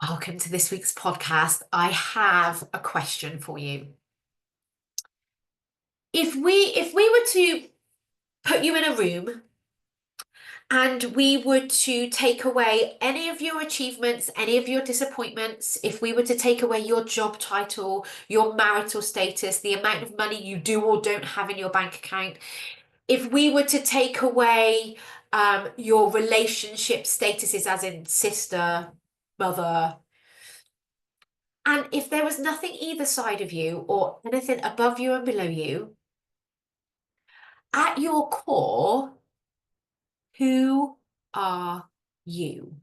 Welcome to this week's podcast. I have a question for you. If we were to put you in a room and we were to take away any of your achievements, any of your disappointments, if we were to take away your job title, your marital status, the amount of money you do or don't have in your bank account, if we were to take away your relationship statuses, as in sister, mother, and if there was nothing either side of you or anything above you and below you, at your core, who are you?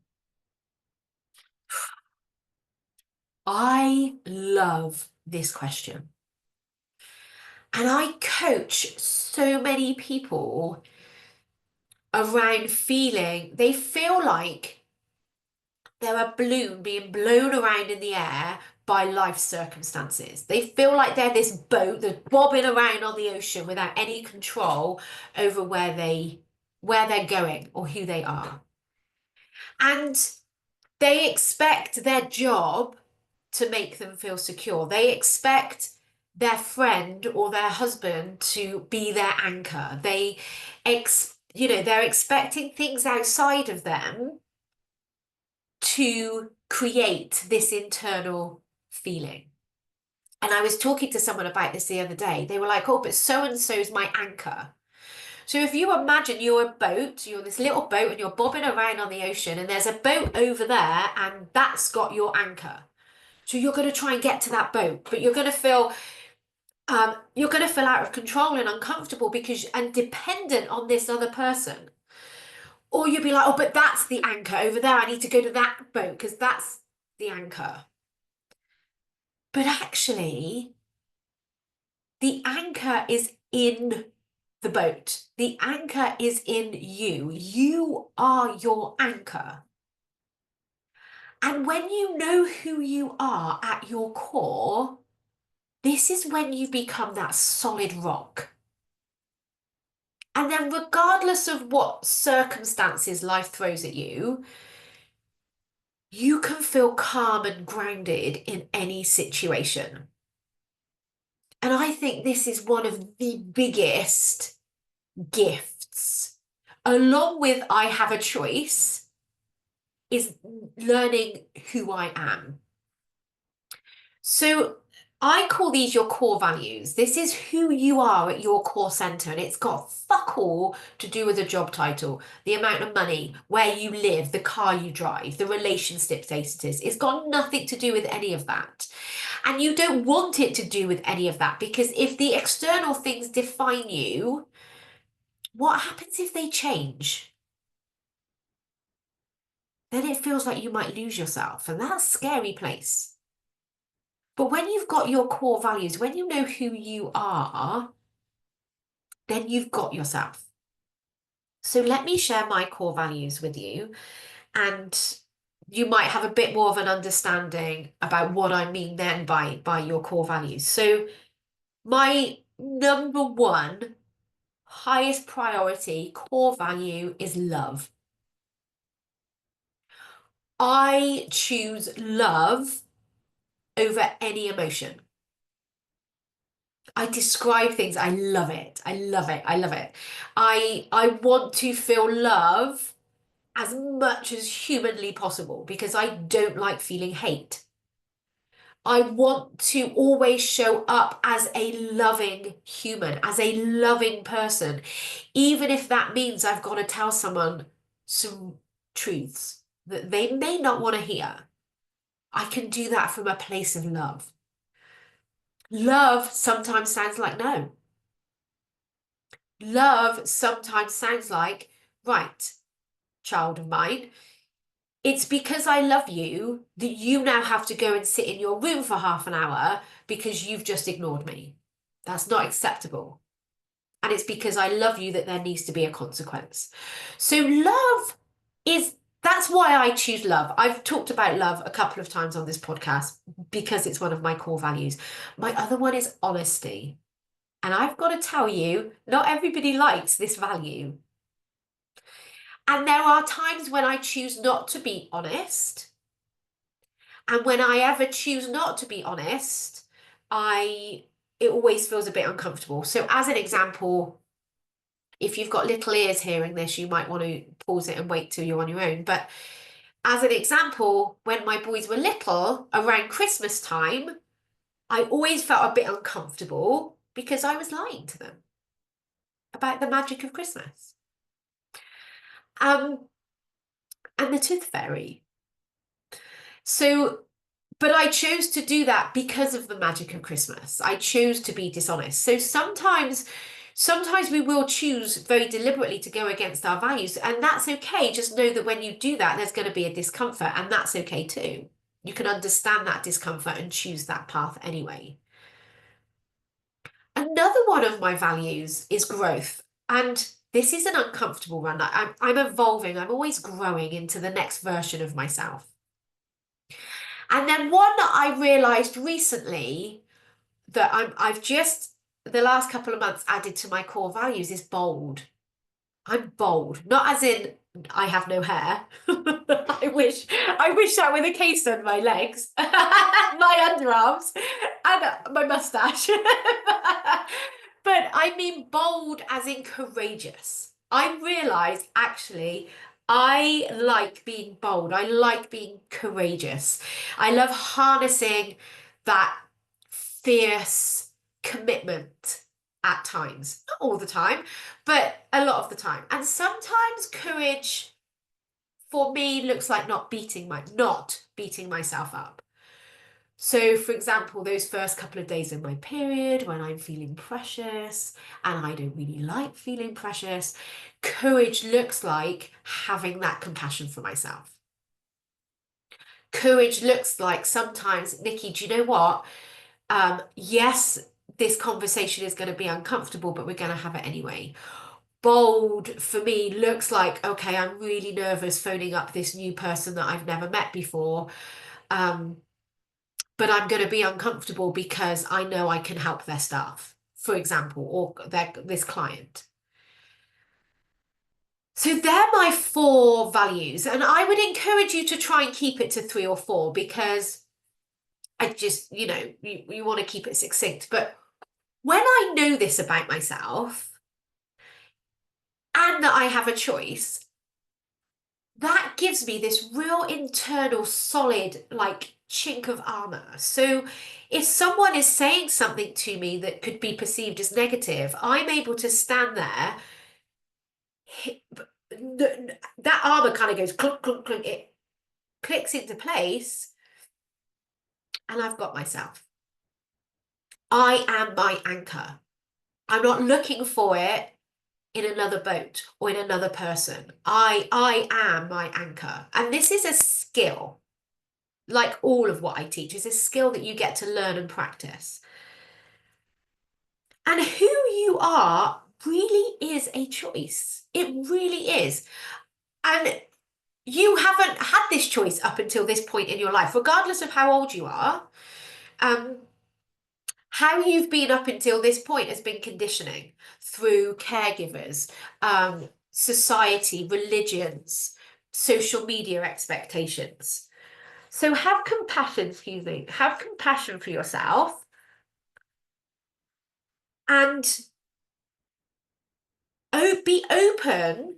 I love this question. And I coach so many people around they feel like they're a balloon being blown around in the air by life circumstances. They feel like they're this boat that's bobbing around on the ocean without any control over where they're going or who they are. And they expect their job to make them feel secure. They expect their friend or their husband to be their anchor. They're expecting things outside of them to create this internal feeling. And I was talking to someone about this the other day. They were like, oh, but so and so's my anchor. So if you imagine you're a boat, you're this little boat and you're bobbing around on the ocean, and there's a boat over there, and that's got your anchor. So you're going to try and get to that boat, but you're going to feel out of control and uncomfortable and dependent on this other person. Or you'll be like, oh, but that's the anchor over there. I need to go to that boat because that's the anchor. But actually, the anchor is in the boat. The anchor is in you. You are your anchor. And when you know who you are at your core, this is when you become that solid rock. And then, regardless of what circumstances life throws at you, you can feel calm and grounded in any situation. And I think this is one of the biggest gifts, along with I have a choice, is learning who I am. So I call these your core values. This is who you are at your core center, and it's got fuck all to do with a job title, the amount of money, where you live, the car you drive, the relationship status. It's got nothing to do with any of that. And you don't want it to do with any of that, because if the external things define you, what happens if they change? Then it feels like you might lose yourself, and that's a scary place. But when you've got your core values, when you know who you are, then you've got yourself. So let me share my core values with you, and you might have a bit more of an understanding about what I mean then by your core values. So my number one highest priority core value is love. I choose love over any emotion. I describe things. I love it. I love it. I love it. I want to feel love as much as humanly possible because I don't like feeling hate. I want to always show up as a loving human, as a loving person, even if that means I've got to tell someone some truths that they may not want to hear. I can do that from a place of love. Love sometimes sounds like no. Love sometimes sounds like, right, child of mine, it's because I love you that you now have to go and sit in your room for half an hour because you've just ignored me. That's not acceptable. And it's because I love you that there needs to be a consequence. So that's why I choose love. I've talked about love a couple of times on this podcast because it's one of my core values. My other one is honesty. And I've got to tell you, not everybody likes this value. And there are times when I choose not to be honest. And when I ever choose not to be honest, I it always feels a bit uncomfortable. So as an example, if you've got little ears hearing this, you might want to pause it and wait till you're on your own. But as an example, when my boys were little, around Christmas time, I always felt a bit uncomfortable because I was lying to them about the magic of Christmas. Um, and the tooth fairy. So, but I chose to do that because of the magic of Christmas. I chose to be dishonest. So sometimes we will choose very deliberately to go against our values, and that's okay. Just know that when you do that, there's going to be a discomfort, and that's okay too. You can understand that discomfort and choose that path anyway. Another one of my values is growth. And this is an uncomfortable one. I'm evolving, I'm always growing into the next version of myself. And then one that I realized recently that I've just, the last couple of months, added to my core values is bold. I'm bold, not as in I have no hair. I wish that were the case on my legs, my underarms, and my mustache. But I mean bold as in courageous. I realise actually I like being bold. I like being courageous. I love harnessing that fierce commitment at times. Not all the time, but a lot of the time. And sometimes courage for me looks like not beating myself up. So, for example, those first couple of days of my period when I'm feeling precious and I don't really like feeling precious, courage looks like having that compassion for myself. Courage looks like sometimes, Nikki, do you know what? Yes, this conversation is going to be uncomfortable, but we're going to have it anyway. Bold for me looks like, okay, I'm really nervous phoning up this new person that I've never met before. Um, but I'm going to be uncomfortable because I know I can help their staff, for example, or this client. So they're my four values, and I would encourage you to try and keep it to three or four because I just, you want to keep it succinct. But when I know this about myself and that I have a choice, that gives me this real internal solid like chink of armor. So if someone is saying something to me that could be perceived as negative, I'm able to stand there. That armor kind of goes clunk, clunk, clunk. It clicks into place, and I've got myself. I am my anchor. I'm not looking for it in another boat or in another person. I am my anchor. And this is a skill. Like all of what I teach, is a skill that you get to learn and practice. And who you are really is a choice. It really is. And you haven't had this choice up until this point in your life, regardless of how old you are. Um, how you've been up until this point has been conditioning through caregivers, society, religions, social media expectations. So have compassion, excuse me, have compassion for yourself and be open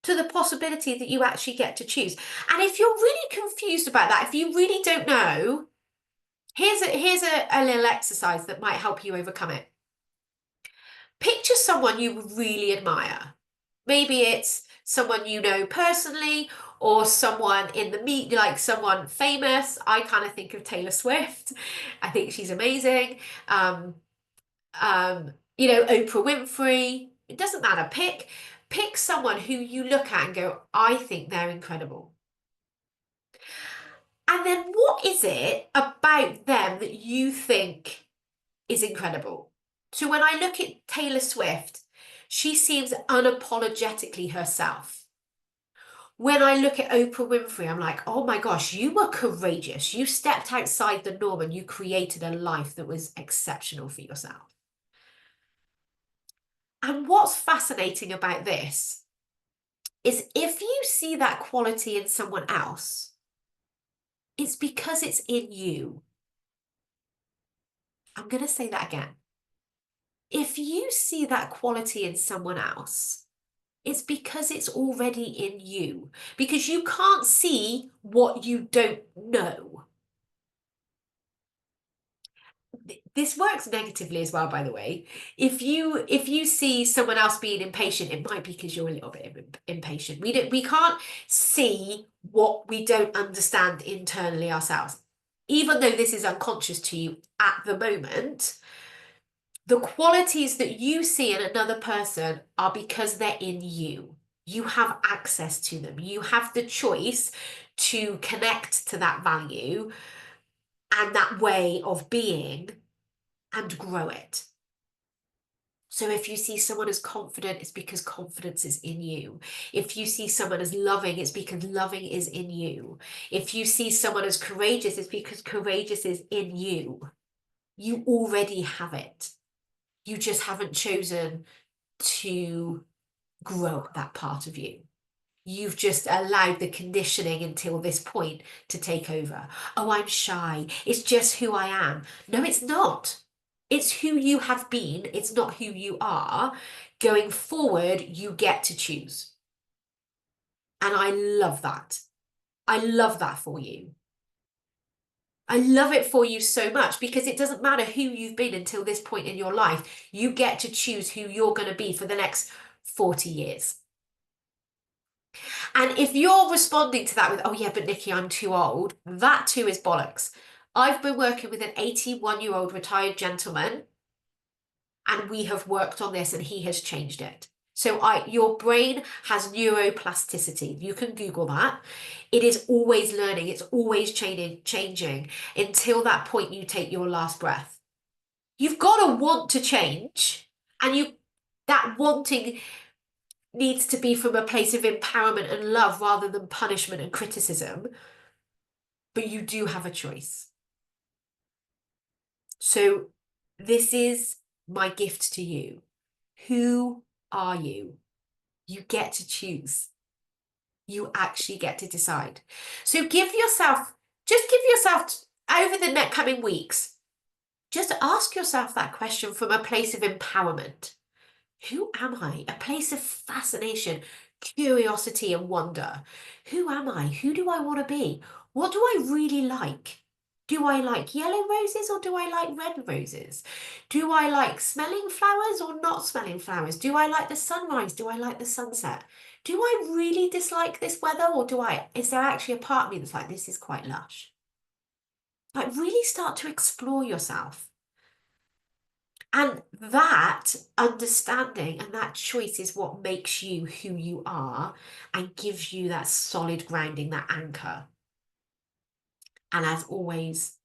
to the possibility that you actually get to choose. And if you're really confused about that, if you really don't know, here's a little exercise that might help you overcome it. Picture someone you really admire. Maybe it's someone you know personally or someone in the media, like someone famous. I kind of think of Taylor Swift. I think she's amazing. Um, Oprah Winfrey. It doesn't matter. Pick someone who you look at and go, I think they're incredible. And then what is it about them that you think is incredible? So when I look at Taylor Swift, she seems unapologetically herself. When I look at Oprah Winfrey, I'm like, oh my gosh, you were courageous. You stepped outside the norm and you created a life that was exceptional for yourself. And what's fascinating about this is if you see that quality in someone else, It's because it's in you. I'm going to say that again. If you see that quality in someone else, it's because it's already in you. Because you can't see what you don't know. This works negatively as well, by the way. If you see someone else being impatient, it might be because you're a little bit impatient. We can't see what we don't understand internally ourselves. Even though this is unconscious to you at the moment, the qualities that you see in another person are because they're in you. You have access to them. You have the choice to connect to that value and that way of being and grow it. So if you see someone as confident, it's because confidence is in you. If you see someone as loving, it's because loving is in you. If you see someone as courageous, it's because courageous is in you. You already have it. You just haven't chosen to grow that part of you. You've just allowed the conditioning until this point to take over. Oh, I'm shy. It's just who I am. No, it's not. It's who you have been. It's not who you are. Going forward, you get to choose. And I love that. I love that for you. I love it for you so much because it doesn't matter who you've been until this point in your life. You get to choose who you're going to be for the next 40 years. And if you're responding to that with, oh yeah, but Nikki, I'm too old, that too is bollocks. I've been working with an 81-year-old retired gentleman and we have worked on this and he has changed it. So your brain has neuroplasticity. You can Google that. It is always learning. It's always changing until that point you take your last breath. You've got to want to change, and that wanting needs to be from a place of empowerment and love rather than punishment and criticism. But you do have a choice. So this is my gift to you. Who are you? You get to choose. You actually get to decide. So just give yourself over the next coming weeks, just ask yourself that question from a place of empowerment. Who am I? A place of fascination, curiosity, and wonder. Who am I? Who do I want to be? What do I really like? Do I like yellow roses or do I like red roses? Do I like smelling flowers or not smelling flowers? Do I like the sunrise? Do I like the sunset? Do I really dislike this weather or is there actually a part of me that's like, this is quite lush? Like really start to explore yourself. And that understanding and that choice is what makes you who you are and gives you that solid grounding, that anchor. And as always,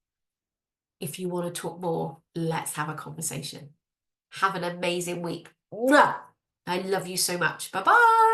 if you want to talk more, let's have a conversation. Have an amazing week. Mwah! I love you so much. Bye-bye.